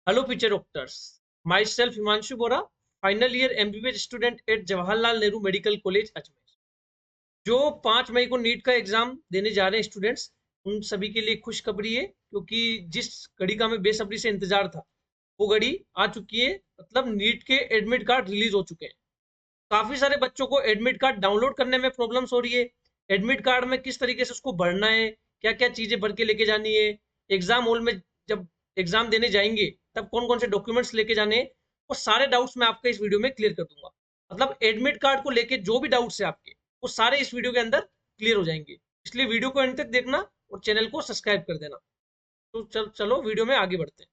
Hello, future doctors. Myself, Himanshu Bora, final year MBBS student at Jawaharlal Nehru Medical College, Ajmer. जो 5 मई को NEET का exam देने जा रहे हैं स्टूडेंट्स, उन सभी के लिए खुशखबरी है, क्योंकि जिस घड़ी का हमें बेसब्री से इंतजार था, वो घड़ी आ चुकी है। मतलब नीट के एडमिट कार्ड रिलीज हो चुके हैं। काफी सारे बच्चों को एडमिट कार्ड डाउनलोड करने में प्रॉब्लम्स हो रही है। एडमिट कार्ड में किस तरीके से उसको भरना है, क्या क्या चीजें भर के लेके जानी है, एग्जाम हॉल में जब एग्जाम देने जाएंगे तब कौन कौन से डॉक्यूमेंट्स लेके जाने हैं, वो सारे डाउट्स मैं आपके इस वीडियो में क्लियर कर दूंगा। मतलब एडमिट कार्ड को लेके जो भी डाउट्स है आपके, वो सारे इस वीडियो के अंदर क्लियर हो जाएंगे। इसलिए वीडियो को एंड तक देखना और चैनल को सब्सक्राइब कर देना। तो चलो वीडियो में आगे बढ़ते हैं।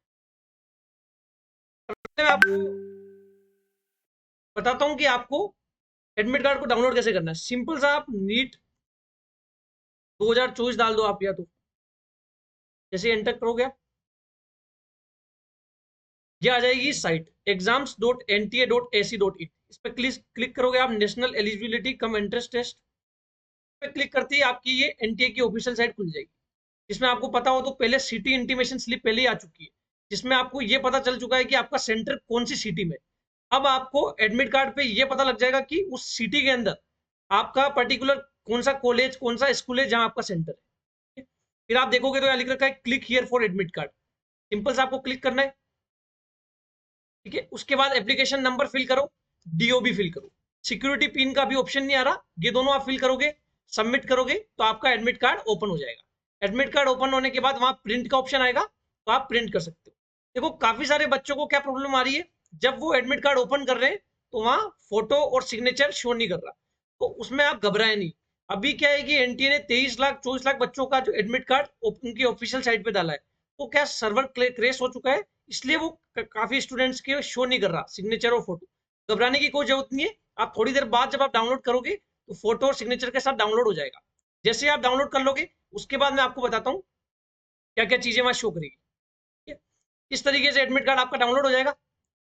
मैं आपको बताता हूँ कि आपको एडमिट कार्ड को डाउनलोड कैसे करना है। सिंपल सा, आप नीट 2024 डाल दो आप, या तो जैसे एंटर करोगे ये आ जाएगी साइट exams.nta.ac.in। इस पर क्लिक करोगे आप, national eligibility cum entrance test पे क्लिक करते ही आपकी ये एनटीए की ऑफिशियल साइट खुल जाएगी। जिसमें आपको पता हो तो पहले सिटी इंटीमेशन स्लिप पहले ही आ चुकी है, जिसमें आपको ये पता चल चुका है कि आपका सेंटर कौन सी सिटी में। अब आपको एडमिट कार्ड पे ये पता लग जाएगा कि उस सिटी के अंदर आपका पर्टिकुलर कौन सा कॉलेज, कौन सा स्कूल है जहां आपका सेंटर है। फिर आप देखोगे तो यहाँ लिख रखा है click here for admit card. Simple से आपको क्लिक करना है, ठीक है। उसके बाद एप्लीकेशन नंबर फिल करो, डीओबी फिल करो, सिक्योरिटी पिन का भी ऑप्शन नहीं आ रहा, ये दोनों आप फिल करोगे, सबमिट करोगे तो आपका एडमिट कार्ड ओपन हो जाएगा। एडमिट कार्ड ओपन होने के बाद वहां प्रिंट का ऑप्शन आएगा, तो आप प्रिंट कर सकते हो। देखो काफी सारे बच्चों को क्या प्रॉब्लम आ रही है, जब वो एडमिट कार्ड ओपन कर रहे हैं तो वहां फोटो और सिग्नेचर शो नहीं कर रहा। तो उसमें आप घबराए नहीं। अभी क्या है कि एनटीए ने 23 लाख 24 लाख बच्चों का जो एडमिट कार्ड उनकी ऑफिशियल साइट पे डाला है, तो क्या सर्वर क्रेश हो चुका है, इसलिए वो काफी स्टूडेंट्स के शो नहीं कर रहा सिग्नेचर और फोटो। घबराने की कोई जरूरत नहीं है। आप थोड़ी देर बाद जब आप डाउनलोड करोगे तो फोटो और सिग्नेचर के साथ डाउनलोड हो जाएगा। जैसे आप डाउनलोड कर लोगे, उसके बाद मैं आपको बताता हूँ क्या क्या चीजें वहां शो करेगी, ठीक है। इस तरीके से एडमिट कार्ड आपका डाउनलोड हो जाएगा।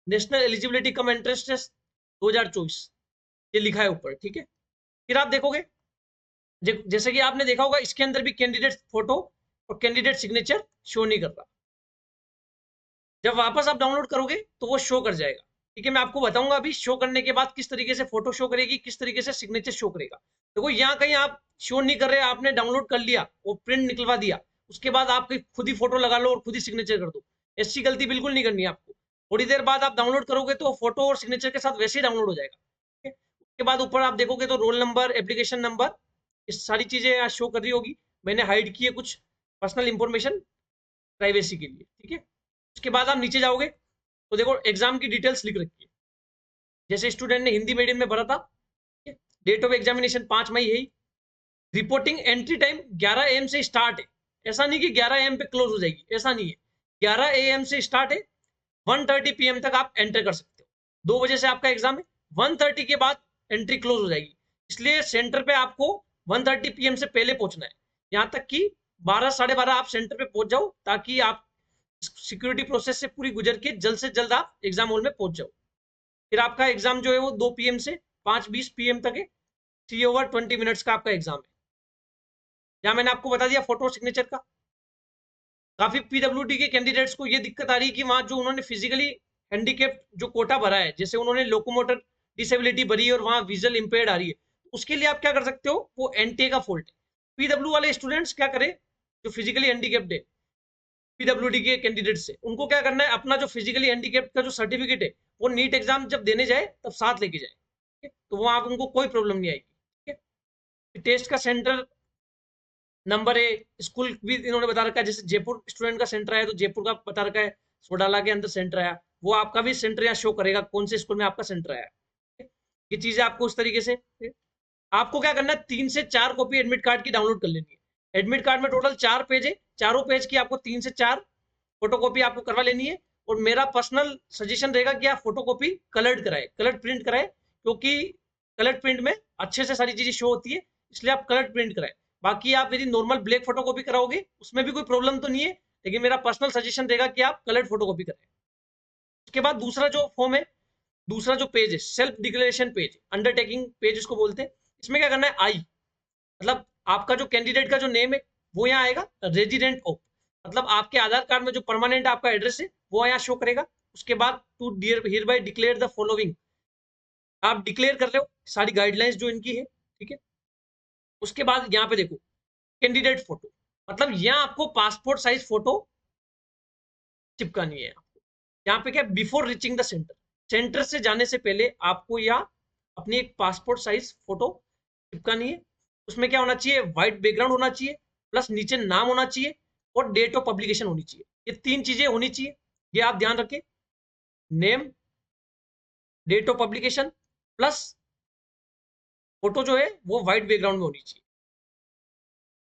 National eligibility cum entrance test 2024 ये लिखा है ऊपर, ठीक है। फिर आप देखोगे, जैसे कि आपने देखा होगा, इसके अंदर भी कैंडिडेट फोटो और कैंडिडेट सिग्नेचर शो नहीं कर रहा। जब वापस आप डाउनलोड करोगे तो वो शो कर जाएगा, ठीक है। मैं आपको बताऊंगा अभी शो करने के बाद किस तरीके से फोटो शो करेगी, किस तरीके से सिग्नेचर शो करेगा। देखो यहाँ कहीं आप शो नहीं कर रहे, आपने डाउनलोड कर लिया, वो प्रिंट निकलवा दिया, उसके बाद आप खुद ही फोटो लगा लो और खुद ही सिग्नेचर कर दो। ऐसी गलती बिल्कुल नहीं करनी है आपको। थोड़ी देर बाद आप डाउनलोड करोगे तो फोटो और सिग्नेचर के साथ वैसे ही डाउनलोड हो जाएगा, ठीक है। उसके बाद ऊपर आप देखोगे तो रोल नंबर, एप्लीकेशन नंबर, ये सारी चीजें यहाँ शो कर रही होगी। मैंने हाइड की है कुछ पर्सनल इंफॉर्मेशन प्राइवेसी के लिए, ठीक है। उसके बाद आप नीचे जाओगे तो देखो एग्जाम की डिटेल्स लिख रखी है। जैसे स्टूडेंट ने हिंदी मीडियम में भरा था, डेट ऑफ एग्जामिनेशन 5 मई है ही। रिपोर्टिंग एंट्री टाइम 11 AM से स्टार्ट है। ऐसा नहीं कि 11 AM पे क्लोज हो जाएगी, ऐसा नहीं है। 11 AM से स्टार्ट है, 1:30 PM तक आप एंटर कर सकते हो। 2 बजे से आपका एग्जाम है, 1:30 के बाद एंट्री क्लोज हो जाएगी। इसलिए सेंटर पे आपको 1:30 PM से पहले पहुंचना है। यहाँ तक कि 12 साढ़े 12 आप सेंटर पे पहुंच जाओ, ताकि आप सिक्योरिटी प्रोसेस से पूरी गुजर के जल्द से जल्द आप एग्जाम हॉल में पहुंच जाओ। फिर आपका एग्जाम जो है वो 2 PM से 5:20 PM तक है। 3/20 का आपका एग्जाम है। यहाँ मैंने आपको बता दिया फोटो सिग्नेचर का। काफी पीडब्ल्यूडी के कैंडिडेट्स को ये दिक्कत आ रही है कि वहां जो उन्होंने फिजिकली हैंडीकेप जो कोटा भरा है, जैसे उन्होंने लोकोमोटर डिसेबिलिटी भरी है और वहां विजुअल इंपेयर्ड आ रही है, उसके लिए आप क्या कर सकते हो, वो एनटीए का फॉल्ट है। पीडब्ल्यू वाले स्टूडेंट्स क्या करें, जो फिजिकली हैंडीकेप्ड है पीडब्ल्यूडी के कैंडिडेट से, उनको क्या करना है, अपना जो फिजिकली हैंडीकेप्ड का जो सर्टिफिकेट है वो नीट एग्जाम जब देने जाए तब साथ लेके जाए, ठीक है? तो वहां उनको कोई प्रॉब्लम नहीं आएगी, ठीक है। टेस्ट का सेंटर नंबर है, स्कूल भी इन्होंने बता रखा है। जैसे जयपुर स्टूडेंट का सेंटर आया तो जयपुर का बता रखा है, सोडाला के अंदर सेंटर आया, वो आपका भी सेंटर यहाँ शो करेगा कौन से स्कूल में आपका सेंटर आया। ये चीजें आपको उस तरीके से, आपको क्या करना है, 3 से 4 कॉपी एडमिट कार्ड की डाउनलोड कर लेनी है। एडमिट कार्ड में टोटल 4 पेज है, चारों पेज की आपको 3 से 4 फोटोकॉपी आपको करवा लेनी है। और मेरा पर्सनल सजेशन रहेगा कि आप फोटोकॉपी कलर्ड कराए, कलर्ड प्रिंट कराए, क्योंकि कलर्ड प्रिंट में अच्छे से सारी चीजें शो होती है, इसलिए आप कलर्ड प्रिंट कराए। बाकी आप यदि नॉर्मल ब्लैक फोटोकॉपी कराओगे उसमें भी कोई प्रॉब्लम तो नहीं है, लेकिन मेरा पर्सनल सजेशन रहेगा कि आप कलर्ड फोटोकॉपी कराए। उसके बाद दूसरा जो फॉर्म है, दूसरा जो पेज है, self declaration page, undertaking page इसको बोलते हैं। इसमें क्या करना है, आई मतलब आपका जो कैंडिडेट का जो नेम है वो यहाँ आएगा, रेजिडेंट ऑफ। मतलब आपके आधार कार्ड में जो परमानेंट आपका एड्रेस है वो यहाँ शो करेगा। उसके बाद to hereby declare the following, आप डिक्लेयर कर रहे हो सारी गाइडलाइंस जो इनकी है, ठीक है। उसके बाद यहाँ पे देखो कैंडिडेट फोटो, मतलब यहाँ आपको पासपोर्ट साइज फोटो चिपकानी है। यहाँ पे क्या, before reaching the centre, centre से जाने से पहले आपको यहाँ अपनी एक पासपोर्ट साइज फोटो चिपकानी है। उसमें क्या होना चाहिए, व्हाइट बैकग्राउंड होना चाहिए, प्लस नीचे नाम होना चाहिए और डेट ऑफ पब्लिकेशन होनी चाहिए। ये 3 चीजें होनी चाहिए, ये आप ध्यान रखें। Name, date of publication plus photo जो है वो व्हाइट बैकग्राउंड में होनी चाहिए।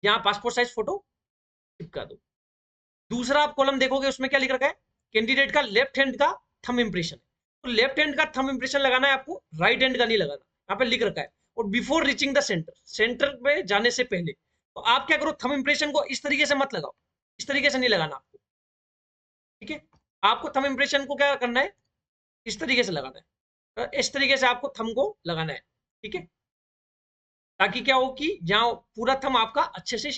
यहाँ पासपोर्ट साइज फोटो चिपका दो। दूसरा आप कॉलम देखोगे उसमें क्या लिख रखा है, कैंडिडेट का लेफ्ट हैंड का थंब इंप्रेशन। तो लेफ्ट हैंड का थंब इंप्रेशन लगाना है आपको, राइट हैंड का नहीं लगाना, यहाँ पे लिख रखा है। और before reaching the centre, centre पे जाने से पहले। तो आप क्या करो, थंब इंप्रेशन को इस तरीके से मत लगाओ, इस तरीके से नहीं लगाना आपको, ठीक है। आपको थंब इंप्रेशन को क्या करना है, इस तरीके से लगाना है, इस तरीके से आपको थंब को लगाना है, ठीक है। ताकि क्या हो कि यहाँ पूरा थंब आपका अच्छे से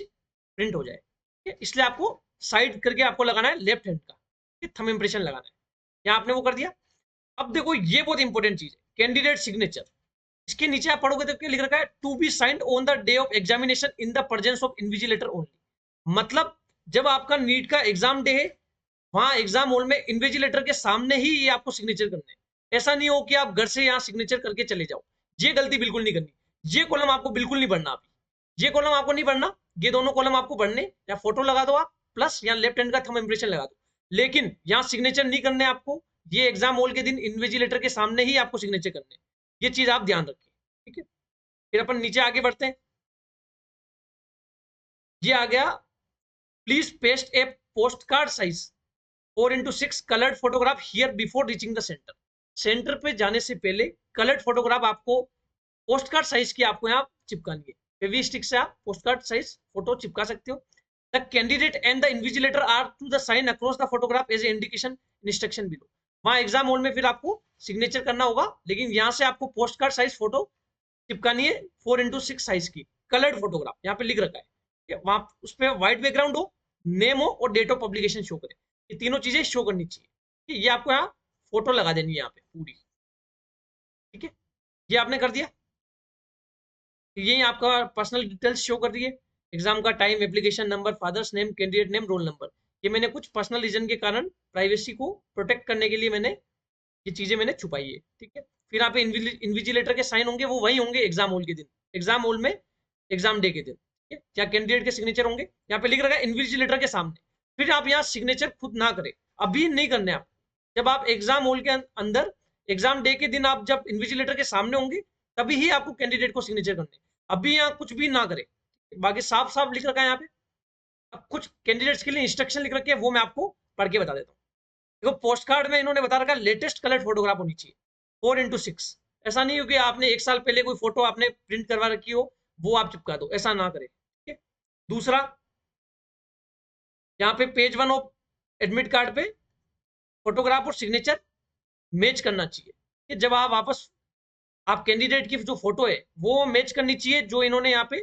प्रिंट हो जाए, ठीक है? इसलिए आपको साइड करके आपको लगाना है लेफ्ट हैंड का, थंब इंप्रेशन लगाना है। यहाँ आपने वो कर दिया। अब देखो ये बहुत इंपॉर्टेंट चीज है, कैंडिडेट सिग्नेचर। इसके नीचे आप पढ़ोगे तो क्या लिख रखा है, to be signed on the day of examination in the presence of invigilator only. मतलब जब आपका नीट का एग्जाम डे है, वहां एग्जाम हॉल में इन्विजिलेटर के सामने ही ये आपको सिग्नेचर करना है। ऐसा नहीं हो कि आप घर से यहाँ सिग्नेचर करके चले जाओ, ये गलती बिल्कुल नहीं करनी। ये कॉलम आपको बिल्कुल नहीं पढ़ना, अभी ये कॉलम आपको नहीं पढ़ना, ये दोनों कॉलम आपको पढ़ने। या फोटो लगा दो आप, प्लस यहाँ लेफ्ट हैंड का थंब इंप्रेशन लगा दो, लेकिन यहाँ सिग्नेचर नहीं करने आपको। ये एग्जाम हॉल के दिन इन्विजिलेटर के सामने ही आपको सिग्नेचर करने, ये चीज आप ध्यान रखिए, ठीक है। फिर अपन नीचे आगे बढ़ते हैं। ये आ गया, please paste A post card size 4x6 coloured photograph here before reaching the centre. Centre पे जाने से पहले कलर्ड फोटोग्राफ आपको पोस्ट कार्ड साइज की आपको यहाँ चिपकानी है। फेवी स्टिक से आप पोस्ट कार्ड साइज फोटो चिपका सकते हो। The candidate and the invigilator are to the sign across the photograph as a indication instruction below. वहां एग्जाम हॉल में फिर आपको सिग्नेचर करना होगा, लेकिन यहाँ से आपको पोस्ट कार्ड साइज फोटो चिपकानी है 4x6 साइज की कलर्ड फोटोग्राफ, यहाँ पे लिख रखा है। वहां उस पर व्हाइट बैकग्राउंड हो, नेम हो और डेट ऑफ पब्लिकेशन शो करे, ये तीनों चीजें शो करनी चाहिए। ये आपको यहाँ फोटो लगा देनी है यहाँ पे पूरी, ठीक है। ये आपने कर दिया। ये आपका पर्सनल डिटेल्स शो कर दिए, एग्जाम का time, application number, father's name, candidate name, roll number. ये मैंने कुछ पर्सनल रीजन के कारण प्राइवेसी को प्रोटेक्ट करने के लिए मैंने ये चीजें मैंने छुपाई है, ठीक है। फिर यहाँ पे इन्विजिलेटर के साइन होंगे, वो वही होंगे एग्जाम हॉल के दिन, एग्जाम हॉल में एग्जाम डे के दिन, ठीक है। या कैंडिडेट के सिग्नेचर होंगे, यहाँ पे लिख रखा है इन्विजिलेटर के सामने। फिर आप यहाँ सिग्नेचर खुद ना करें, अभी नहीं करने आप। जब आप एग्जाम हॉल के अंदर एग्जाम डे के दिन आप जब इन्विजिलेटर के सामने होंगे, तभी ही आपको कैंडिडेट को सिग्नेचर करने। अभी यहाँ कुछ भी ना करे, बाकी साफ साफ लिख रखा है यहाँ पे। अब कुछ कैंडिडेट्स के लिए इंस्ट्रक्शन लिख रखे हैं, वो मैं आपको पढ़ के बता देता हूँ। देखो पोस्ट कार्ड में इन्होंने बता रखा है लेटेस्ट कलर फोटोग्राफ होनी चाहिए 4x6। ऐसा नहीं हो कि आपने 1 साल पहले कोई फोटो आपने प्रिंट करवा रखी हो वो आप चिपका दो, ऐसा ना करें, ठीक है। दूसरा, यहाँ पे पेज 1 ऑफ एडमिट कार्ड पे फोटोग्राफ और सिग्नेचर मैच करना चाहिए कि जब आप वापस आप कैंडिडेट की जो फोटो है वो मैच करनी चाहिए, जो इन्होंने यहाँ पे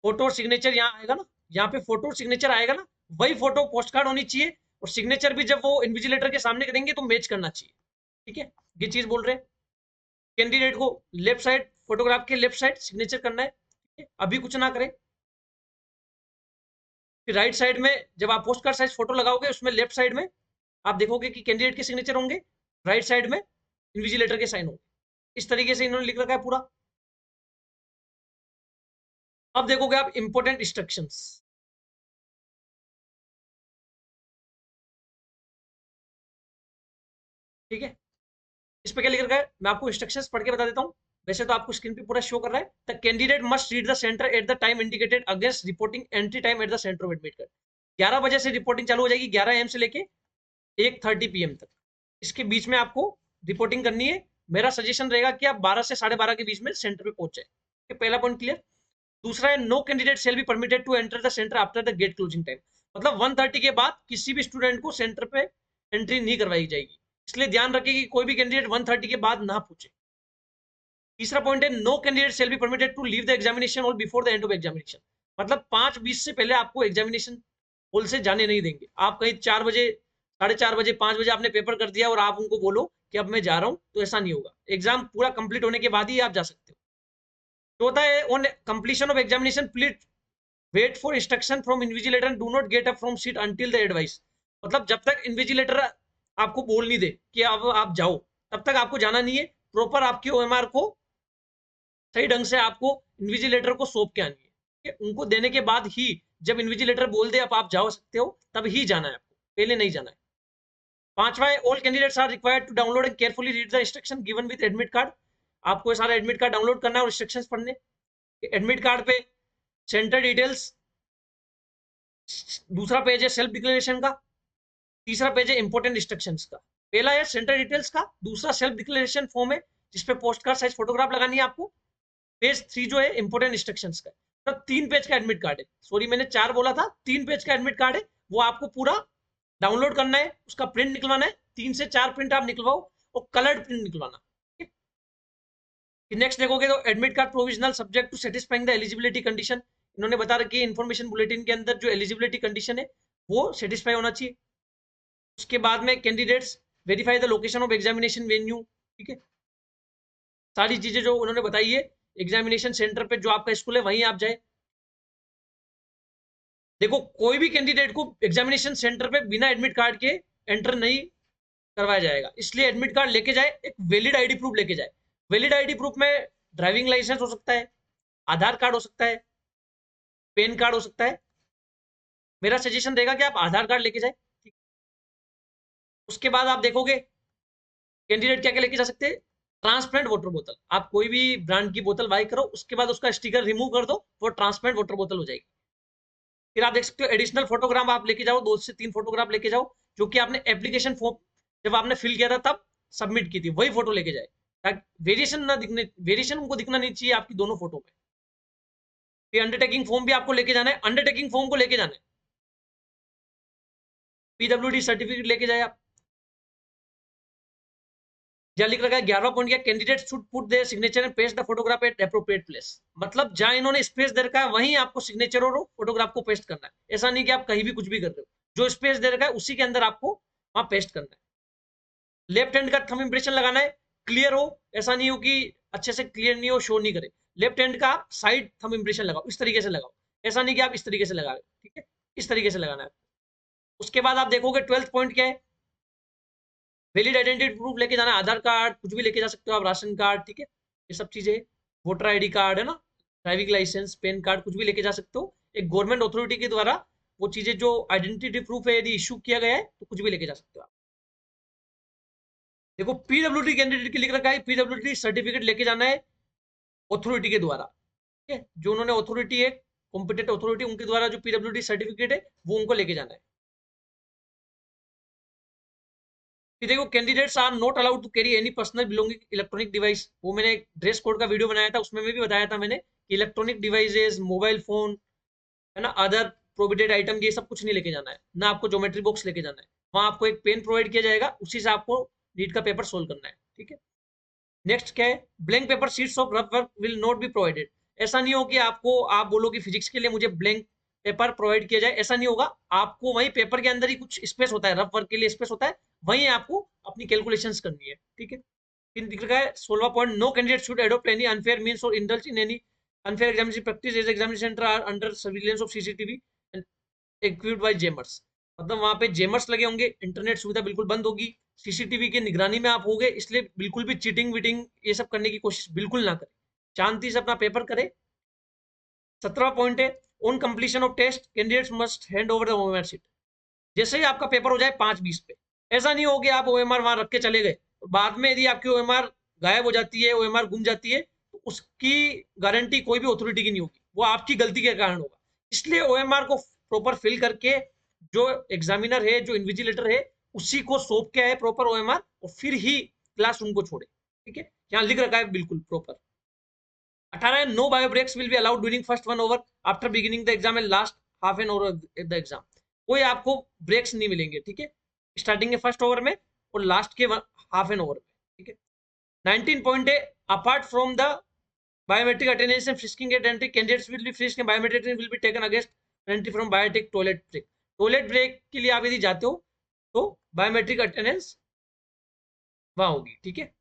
फोटो और सिग्नेचर यहाँ आएगा ना, यहाँ पे फोटो और सिग्नेचर आएगा ना, वही फोटो पोस्ट कार्ड होनी चाहिए। और सिग्नेचर भी जब वो इन्विजिलेटर के सामने करेंगे तो मैच करना चाहिए, ठीक है। ये चीज बोल रहे हैं। कैंडिडेट को लेफ्ट साइड, फोटोग्राफ के लेफ्ट साइड सिग्नेचर करना है, ठीक है? अभी कुछ ना करें। फिर राइट साइड में जब आप पोस्ट कार्ड साइज फोटो लगाओगे, उसमें लेफ्ट साइड में आप देखोगे कि कैंडिडेट के सिग्नेचर होंगे, राइट साइड में इन्विजिलेटर के साइन होंगे। इस तरीके से इन्होंने लिख रखा है पूरा। अब देखोगे आप इंपोर्टेंट इंस्ट्रक्शंस, ठीक है। इस पे क्या लिख रखा है, मैं आपको इंस्ट्रक्शंस पढ़ के बता देता हूँ। वैसे तो आपको स्क्रीन पे पूरा शो कर रहा है। The candidate must read the centre at the time indicated against reporting entry time at the centre of admit card. 11 बजे से रिपोर्टिंग चालू हो जाएगी, 11 AM से लेके 1:30 PM तक। इसके बीच में आपको रिपोर्टिंग करनी है। मेरा सजेशन रहेगा कि आप 12 से 12:30 के बीच में सेंटर पे पहुंच जाए। पहला पॉइंट क्लियर। दूसरा है, no candidate shall be permitted to enter the centre after the gate closing time. मतलब 1:30 के बाद किसी भी स्टूडेंट को सेंटर पे एंट्री नहीं करवाई जाएगी। इसलिए ध्यान रखिए कि कोई भी कैंडिडेट 1:30 के बाद ना पूछे। तीसरा पॉइंट है, no candidate shall be permitted to leave the examination or before the end of examination. मतलब 5:20 से पहले आपको एग्जामिनेशन हॉल से जाने नहीं देंगे। आप कहीं 4 बजे, 4:30 बजे, 5 बजे आपने पेपर कर दिया और आप उनको बोलो कि अब मैं जा रहा हूँ, तो ऐसा नहीं होगा। एग्जाम पूरा कंप्लीट होने के बाद ही आप जा सकते हो। चौथा है on completion of examination please wait for instruction from invigilator and do not get up from seat until the advice. मतलब जब तक इन्विजिलेटर आपको बोल नहीं दे कि अब आप जाओ, तब तक आपको जाना नहीं है। प्रॉपर आपकी ओएमआर को सही ढंग से आपको इन्विजिलेटर को सौंप के आनी है। उनको देने के बाद ही, जब इन्विजिलेटर बोल दे अब आप जा सकते हो, तब ही जाना है आपको, पहले नहीं जाना है। पांचवा है all candidates are required to download and carefully read the instruction given with admit card. आपको सारा एडमिट कार्ड डाउनलोड करना है और इंस्ट्रक्शंस पढ़ने। एडमिट कार्ड पे सेंटर डिटेल्स, दूसरा पेज है सेल्फ डिक्लेरेशन का, तीसरा पेज है इंपोर्टेंट इंस्ट्रक्शंस का। पहला है सेंटर डिटेल्स का, दूसरा सेल्फ डिक्लेरेशन फॉर्म है जिसपे पोस्ट कार्ड साइज फोटोग्राफ लगानी है आपको। पेज 3 जो है इंपोर्टेंट इंस्ट्रक्शंस का। तो 3 पेज का एडमिट कार्ड है, सॉरी मैंने 4 बोला था, 3 पेज का एडमिट कार्ड है, वो आपको पूरा डाउनलोड करना है, उसका प्रिंट निकलवाना है। 3 से 4 प्रिंट आप निकलवाओ और कलर्ड प्रिंट निकलवाना। नेक्स्ट देखोगे तो admit card provisional subject to satisfying the eligibility condition. इन्होंने बता रखी है इन्फॉर्मेशन बुलेटिन के अंदर जो एलिजिबिलिटी कंडीशन है वो सेटिस्फाई होना चाहिए। उसके बाद में candidates verify the location of examination venue. ठीक है, सारी चीजें जो उन्होंने बताई है, एग्जामिनेशन सेंटर पे जो आपका स्कूल है वहीं आप जाए। देखो कोई भी कैंडिडेट को एग्जामिनेशन सेंटर पे बिना एडमिट कार्ड के एंटर नहीं करवाया जाएगा, इसलिए एडमिट कार्ड लेके जाए, एक वैलिड आईडी प्रूफ लेके जाए। वैलिड आईडी प्रूफ में ड्राइविंग लाइसेंस हो सकता है, आधार कार्ड हो सकता है, पैन कार्ड हो सकता है। मेरा सजेशन रहेगा कि आप आधार कार्ड लेके जाए। उसके बाद आप देखोगे कैंडिडेट क्या क्या लेके जा सकते हैं। ट्रांसपेरेंट वाटर बोतल, आप कोई भी ब्रांड की बोतल बाय करो, उसके बाद उसका स्टिकर रिमूव कर दो, वो ट्रांसपेरेंट वाटर बोतल हो जाएगी। फिर आप देख सकते हो एडिशनल फोटोग्राफ आप लेके जाओ, 2 से 3 फोटोग्राफ लेके जाओ, जो कि आपने एप्लीकेशन फॉर्म जब आपने फिल किया था तब सबमिट की थी, वही फोटो लेके जाए, ताकि वेरिएशन उनको दिखना नहीं चाहिए आपकी दोनों फोटो में। फिर अंडरटेकिंग फॉर्म भी आपको लेके जाना है, अंडरटेकिंग फॉर्म को लेके जाना है। पीडब्ल्यूडी सर्टिफिकेट लेके जाए आप। जहाँ लिख रखा है 11वां पॉइंट क्या, candidate should put their signature and paste the photograph at appropriate place. मतलब जहां इन्होंने स्पेस दे रखा है वहीं आपको सिग्नेचर और फोटोग्राफ को पेस्ट करना है। ऐसा नहीं कि आप कहीं भी कुछ भी कर रहे हो, जो स्पेस दे रखा है उसी के अंदर आपको वहां पेस्ट करना है। लेफ्ट हैंड का थंब इंप्रेशन लगाना है, क्लियर हो, ऐसा नहीं हो कि अच्छे से क्लियर नहीं हो, शो नहीं करे। लेफ्ट हैंड का आप साइड थंब इंप्रेशन लगाओ, इस तरीके से लगाओ, ऐसा नहीं कि आप इस तरीके से लगा रहे हो। ठीक है, इस तरीके से लगाना है। उसके बाद आप देखोगे 12th पॉइंट क्या है, वैलिड आइडेंटिटी प्रूफ लेके जाना है, आधार कार्ड कुछ भी लेके जा सकते हो आप, राशन कार्ड, ठीक है, ये सब चीजें, वोटर आईडी कार्ड है ना, ड्राइविंग लाइसेंस, पैन कार्ड, कुछ भी लेके जा सकते हो। एक गवर्नमेंट अथॉरिटी के द्वारा वो चीजें जो आइडेंटिटी प्रूफ है यदि इशू किया गया है तो कुछ भी लेके जा सकते हो आप। देखो पीडब्ल्यूडी कैंडिडेट की लिख रखा है, पीडब्ल्यूडी सर्टिफिकेट लेके जाना है अथॉरिटी के द्वारा। ठीक है, जो उन्होंने अथॉरिटी है, कॉम्पिटेंट अथॉरिटी, उनके द्वारा जो पीडब्ल्यूडी सर्टिफिकेट है वो उनको लेके जाना है। फिर देखो candidates are not allowed to carry any personal belonging electronic device. वो मैंने ड्रेस कोड का वीडियो बनाया था, उसमें भी बताया था मैंने कि इलेक्ट्रॉनिक डिवाइसेस, मोबाइल फोन है ना, अदर प्रोविडेड आइटम, ये सब कुछ नहीं लेके जाना है ना। आपको ज्योमेट्री बॉक्स लेके जाना है, वहां आपको एक पेन प्रोवाइड किया जाएगा, उसी से आपको नीट का पेपर सोल्व करना है। ठीक है, नेक्स्ट क्या है, blank paper sheets of rough work will not be provided. ऐसा नहीं हो कि आपको, आप बोलो कि फिजिक्स के लिए मुझे ब्लैंक पेपर प्रोवाइड किया जाए, ऐसा नहीं होगा। आपको वही पेपर के अंदर ही कुछ स्पेस होता है, रफ वर्क के लिए स्पेस होता है, वहीं आपको अपनी कैलकुलेशंस करनी है। ठीक है, फिर दिख रहा है 16वां point, no candidate should adopt any unfair means or indulge in any unfair examination practice as examination centre are under surveillance of CCTV and equipped by jammers. मतलब वहां पे जेमर्स लगे होंगे, इंटरनेट सुविधा बिल्कुल बंद होगी, सीसीटीवी की निगरानी में आप होगे, इसलिए बिल्कुल भी चीटिंग वीटिंग ये सब करने की कोशिश बिल्कुल ना करें, शांति से अपना पेपर करें। 17वां पॉइंट है, on completion of test candidates must hand over the OMR sheet. जैसे ही आपका पेपर हो जाए 5:20 पे, ऐसा नहीं हो कि आप ओएमआर वहां रख के चले गए, बाद में यदि आपकी ओएमआर गायब हो जाती है, ओएमआर गुम जाती है, तो उसकी गारंटी कोई भी अथॉरिटी की नहीं होगी, वो आपकी गलती के कारण होगा। इसलिए ओएमआर को प्रॉपर फिल करके जो एग्जामिनर है, जो इन्विजिलेटर है, उसी को सौंप के आए प्रॉपर ओएमआर, और फिर ही क्लासरूम को छोड़े। ठीक है, यहाँ लिख रखा है बिल्कुल proper. 18 no bio breaks will be allowed during first 1 hour after beginning the exam and last half an hour the exam. कोई आपको ब्रेक्स नहीं मिलेंगे। ठीक है, स्टार्टिंग के फर्स्ट ओवर में और लास्ट के हाफ एन ओवर में। ठीक है, 19 पॉइंट है, apart from the biometric attendance and frisking at entry, candidates will be frisked and biometric will be taken against entry from biometric toilet break। Toilet break के लिए आप यदि जाते हो तो बायोमेट्रिक अटेंडेंस वहां होगी, ठीक है,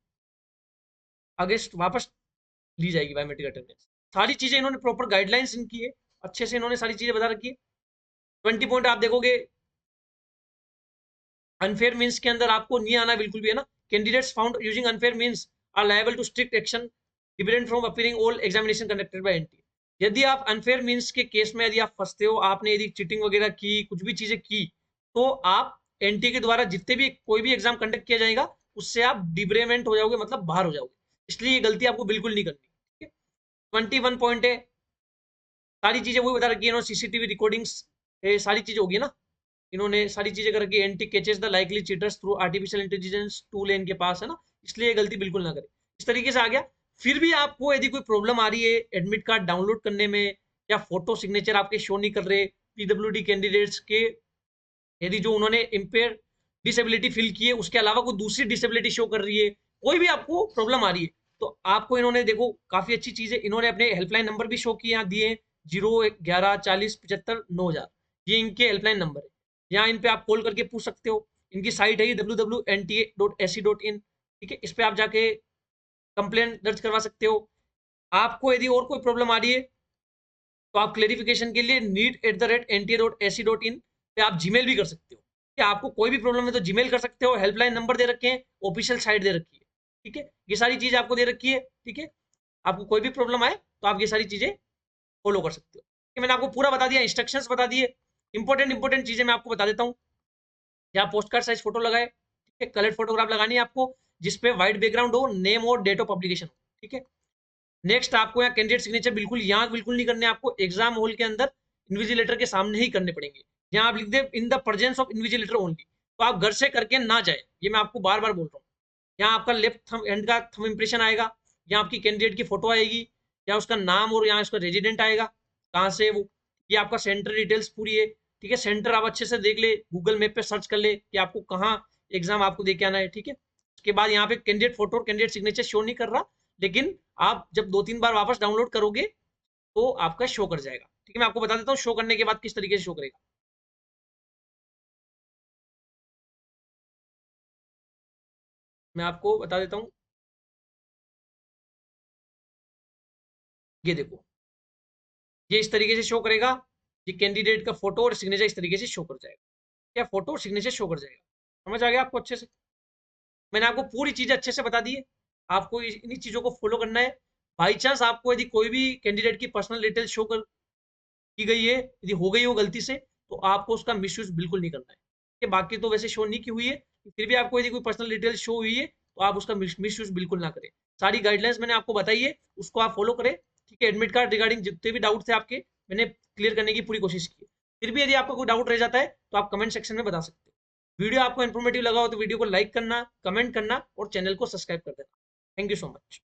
आगे वापस ली जाएगी बायोमेट्रिक अटेंडेंस। सारी चीजें इन्होंने प्रॉपर गाइडलाइंस इनकी है, अच्छे से इन्होंने सारी चीजें बता रखी है। 20 पॉइंट आप देखोगे अनफेयर मीन्स के अंदर आपको नहीं आना बिल्कुल भी, है ना। Candidates found using unfair means are liable to strict action different from appearing all examination conducted by NTA. यदि आप अनफेयर मीन्स के केस में यदि आप फंसते हो, आपने यदि चीटिंग वगैरह की, कुछ भी चीजें की, तो आप एनटीए के द्वारा जितने भी कोई भी एग्जाम कंडक्ट किया जाएगा उससे आप डिब्रेमेंट हो जाओगे, मतलब बाहर हो जाओगे। इसलिए ये गलती आपको बिल्कुल नहीं करनी, ठीक है। 21 पॉइंट है, सारी चीजें वही बता रखी है इन्होंने, सीसीटीवी रिकॉर्डिंग्स सारी चीजें होगी ना, इन्होंने सारी चीजें कर रखी है। Anti catches the likely cheaters through artificial intelligence tool इनके पास, है ना, इसलिए ये गलती बिल्कुल ना करे। इस तरीके से आ गया। फिर भी आपको यदि कोई प्रॉब्लम आ रही है एडमिट कार्ड डाउनलोड करने में, या फोटो सिग्नेचर आपके शो नहीं कर रहे, पीडब्ल्यूडी कैंडिडेट्स के यदि जो उन्होंने इम्पेयर डिसेबिलिटी फिल की है उसके अलावा कोई दूसरी डिसेबिलिटी शो कर रही है, कोई भी आपको प्रॉब्लम आ रही है, तो आपको इन्होंने देखो काफी अच्छी चीज है, इन्होंने अपने हेल्पलाइन नंबर भी शो किए, यहाँ दिए 01140759000, ये इनके हेल्पलाइन नंबर है। यहाँ इन पे आप कॉल करके पूछ सकते हो। इनकी साइट है www.nta.ac.in, ठीक है, इस पे आप जाके कंप्लेंट दर्ज करवा सकते हो। आपको यदि और कोई प्रॉब्लम आ रही है तो आप क्लेरिफिकेशन के लिए neet@nta.ac.in पे आप जीमेल भी कर सकते हो, कि आपको कोई भी प्रॉब्लम है तो जीमेल कर सकते हो। हेल्पलाइन नंबर दे रखे हैं, ऑफिशियल साइट दे रखी है, ठीक है, ये सारी चीज आपको दे रखी है, ठीक है। आपको कोई भी प्रॉब्लम आए तो आप ये सारी चीजें फॉलो कर सकते हो, कि मैंने आपको पूरा बता दिया, इंस्ट्रक्शंस बता दिए। इंपॉर्टेंट चीजें मैं आपको बता देता हूँ। यहाँ पोस्ट कार्ड साइज फोटो लगाए, ठीक है, कलर फोटोग्राफ लगानी है आपको, जिसपे व्हाइट बैकग्राउंड हो, नेम और डेट ऑफ पब्लिकेशन हो, ठीक है। नेक्स्ट आपको यहाँ कैंडिडेट सिग्नेचर बिल्कुल यहाँ बिल्कुल नहीं करने, आपको एग्जाम हॉल के अंदर इन्विजिलेटर के सामने ही करने पड़ेंगे। यहाँ आप लिख दे in the presence of invigilator only, तो आप घर से करके ना जाए, ये मैं आपको बार बार बोल रहा हूँ। यहाँ आपका लेफ्ट थंब हैंड का थंब इंप्रेशन आएगा, यहाँ आपकी कैंडिडेट की फोटो आएगी, यहाँ उसका नाम और यहाँ उसका रेजिडेंट आएगा, कहाँ से वो, ये आपका सेंटर डिटेल्स पूरी है, ठीक है। सेंटर आप अच्छे से देख ले, गूगल मैप पे सर्च कर ले कि आपको कहाँ एग्जाम आपको दे के आना है, ठीक है। उसके बाद यहाँ पे कैंडिडेट फोटो और कैंडिडेट सिग्नेचर शो नहीं कर रहा, लेकिन आप जब 2-3 बार वापस डाउनलोड करोगे तो आपका शो कर जाएगा, ठीक है। मैं आपको बता देता हूँ शो करने के बाद किस तरीके से शो करेगा। मैं आपको बता देता हूँ, ये देखो, ये इस तरीके से शो करेगा, ये कैंडिडेट का फोटो और सिग्नेचर इस तरीके से शो कर जाएगा, क्या फोटो और सिग्नेचर शो कर जाएगा। समझ आ गया आपको अच्छे से, मैंने आपको पूरी चीजें अच्छे से बता दी है, आपको इन्हीं चीजों को फॉलो करना है। बाई चांस आपको यदि कोई भी कैंडिडेट की पर्सनल डिटेल शो कर की गई है, यदि हो गई हो गलती से, तो आपको उसका मिसयूज बिल्कुल नहीं करना है, कि बाकी तो वैसे शो नहीं की हुई है, फिर भी आपको यदि कोई पर्सनल डिटेल शो हुई है तो आप उसका मिसयूज बिल्कुल ना करें। सारी गाइडलाइंस मैंने आपको बताई है, उसको आप फॉलो करें, ठीक है। एडमिट कार्ड रिगार्डिंग जितने भी डाउट थे आपके, मैंने क्लियर करने की पूरी कोशिश की। फिर भी यदि आपको कोई डाउट रह जाता है तो आप कमेंट सेक्शन में बता सकते हो। वीडियो आपको इन्फॉर्मेटिव लगा हो तो वीडियो को लाइक करना, कमेंट करना और चैनल को सब्सक्राइब कर देना। Thank you so much.